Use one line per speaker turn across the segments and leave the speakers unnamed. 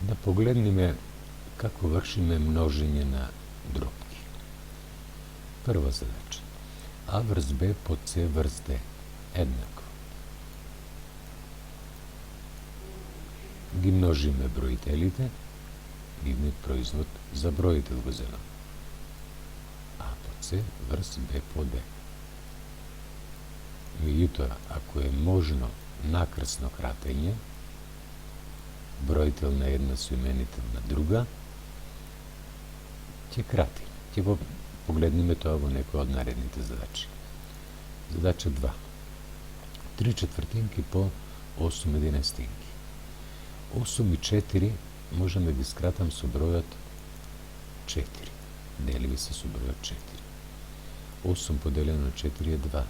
Да погледнеме како вршиме множење на дробки. Прва задача. А врз Б по С врз Д еднакво. Ги множиме броителите, нивниот производ за броител го земам. А по С врз Б по Д. Меѓутоа, ако е можно накрсно кратење, броител на една со именител на друга, ќе крати. Ќе го погледнеме тоа во некоја од наредните задачи. Задача 2. 3/4 по 8/11. 8 и 4 можам да ги скратам со бројот 4. Деливи се со бројот 4. 8 поделено на 4 е 2.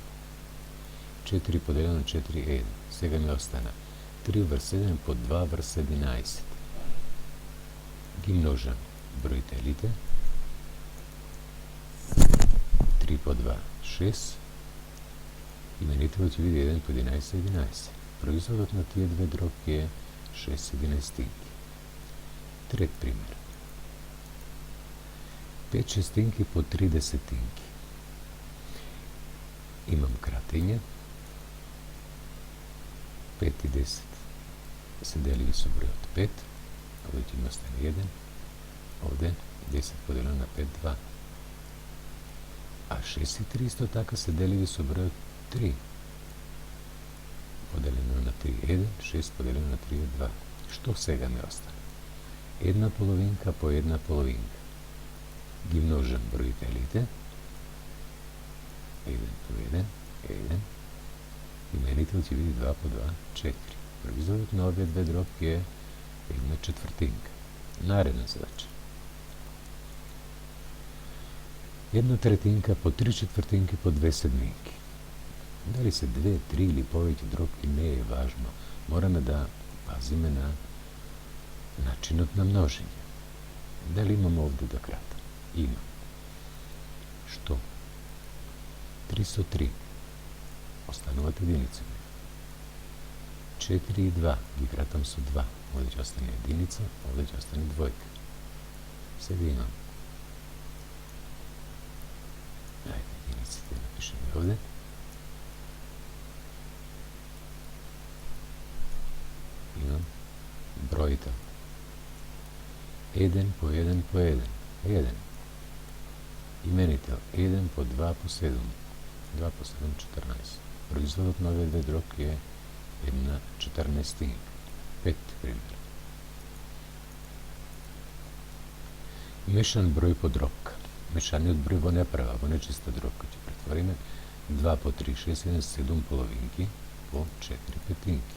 4 поделено на 4 е 1. Сега ми остана 3 врз 7 по 2 врз 11. Ги множам броителите. 3 по 2 6. Именителот ќе биде 1 по 11 11. Производот на тие две дробки е 6/11. Трет пример. 5/6 по 3/10. Имам кратење. 5 и 10 се деливи со бројот 5. Овде ќе ми остане 1. Овде 10 поделено на 5 2. А 6 и 3 исто така се деливи со бројот 3. Поделено на 3 1, 6 поделено на 3 е 2. Што сега ми остане? Една половинка по една половинка. Ги множам броителите. 1 по 1 е 1. Именител ќе биде 2 по 2 4. Производот на овие две дробки е 1/4. Наредна задача. 1/3 по 3/4 по 2/7. Дали се 2, 3 или повеќе дробки не е важно. Мораме да пазиме на начинот на множење. Дали имам овде да кратам? Имам. Што? 3 со 3. Остануват единици. 4 и 2. Ги кратам со 2. Овде ќе остане единица, овде ќе остане двојка. Сега имам. Ајде, единиците напишеме овде. Имам бројител. 1 по 1 по 1. 1. Именител. 1 по 2 по 7. 2 по 7 14. Производот на овие две дробки е 1/14. Пет пример. Мешан број по дробка. Мешаниот број во неправа, во нечиста дробка ќе претвориме 2 по 3 6 1 7 половинки по 4 петинки.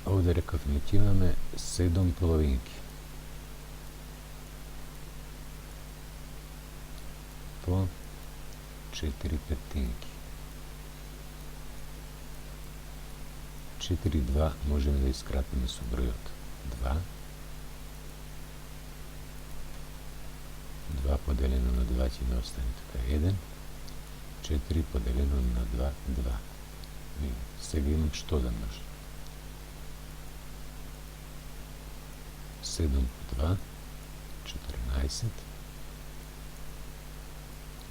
Овде рековме ќе имаме 7 половинки по 4 петинки. 4 и 2 можеме да искратиме со бројот 2. 2 поделено на 2 ќе не остане така 1. 4 поделено на 2 2. Сега имам што да множам. 7 по 2 14.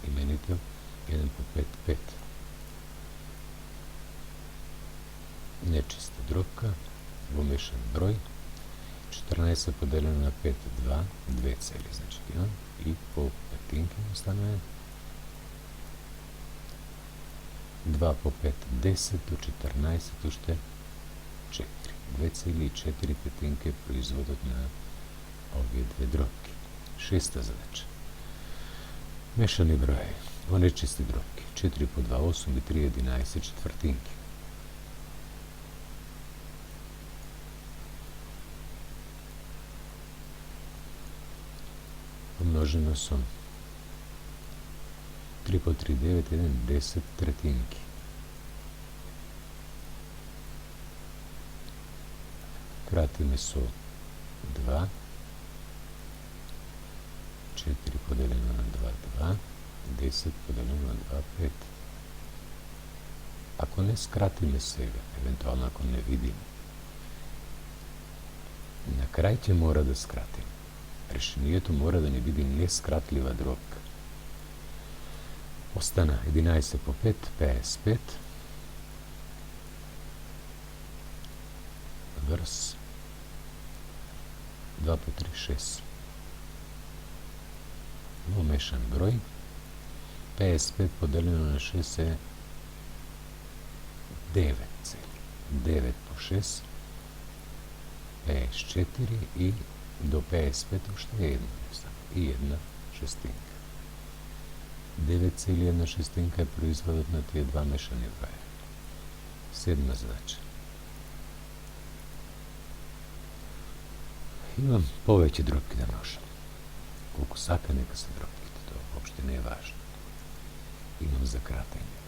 Именител 1 по 5 5. Нечиста дробка во мешан број. 14 поделено на 5 2, 2 цели, значи имам и по петинки останува 2 по 5 10 до 14 уште 4. 2 цели и 4 петинки е производот на овие две дробки. Шеста задача. Мешани брои во нечисти дробки. 4 по 2 8 и 3 11 четвртинки. Помножено со 3 по 3 9 1 10 третинки. Кратиме со 2, 4 поделено на 2, 2. 10 поделено на 2, 5. Ако не скратиме сега, евентуално ако не видиме, на крај ќе мора да скратиме. Решението мора да не биде нескратлива дробка. Остана 11 по 5, 55. Врз 2 по 3, 6. Во мешан број 55 поделено на 6 е 9 цели. 9 по 6 54 и до 55 уште е една. И една шестинка. 9,1 е производот на тие два мешани броја. Седма задача. Имам повеќе дробки да ношам. Колку сака нека се дробките, тоа воопште не е важно. Имам за кратење.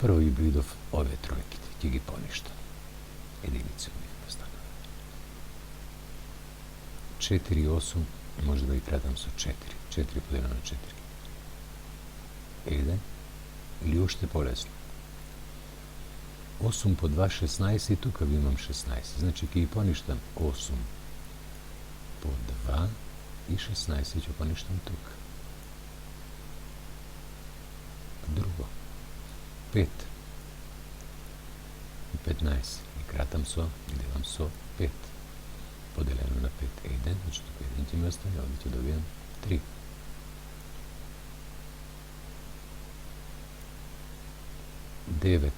Прво ги бридов овие тројките, ќе ги поништам. Единици од нив постанува. 4 и 8 може да ги кратам со 4. 4 поделено на 4. 1 или уште полесно. 8 по 2, 16 и тука ви имам 16. Значи ќе ги поништам 8 по 2 и 16 ќе поништам тука. Друго. 5 и 15. И кратам со, делам со 5. Поделено на 5 е 1, значи тука 1 ќе ми остане, овде ќе добијам 3. 9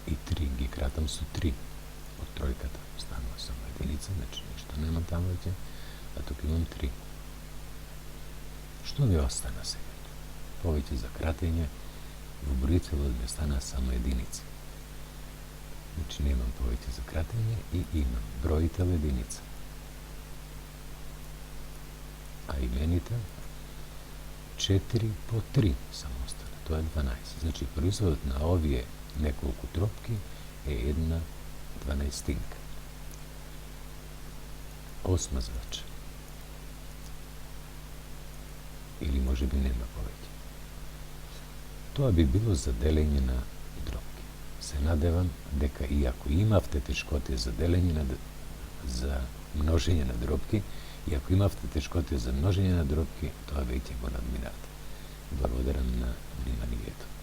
и 3 ги кратам со 3. Од тројката станува само единица, значи ништо немам таму веќе, а тука имам 3. Што ми остана сега? Повеќе за кратење, во броителот ми остана само единици. Значи немам повеќе за кратење и имам броител единица. А имените 4 по 3 само остана. Тоа е 12. Значи производот на овие неколку тропки е една 12-тинка. Осма задача. Или може би нема повеќе. Тоа би било за делење на дробки. Се надевам дека иако имавте тешкотија за делење за множење на дробки, и ако имавте тешкотија за множење на дробки, тоа веќе го надминавте. Благодарам на вниманието.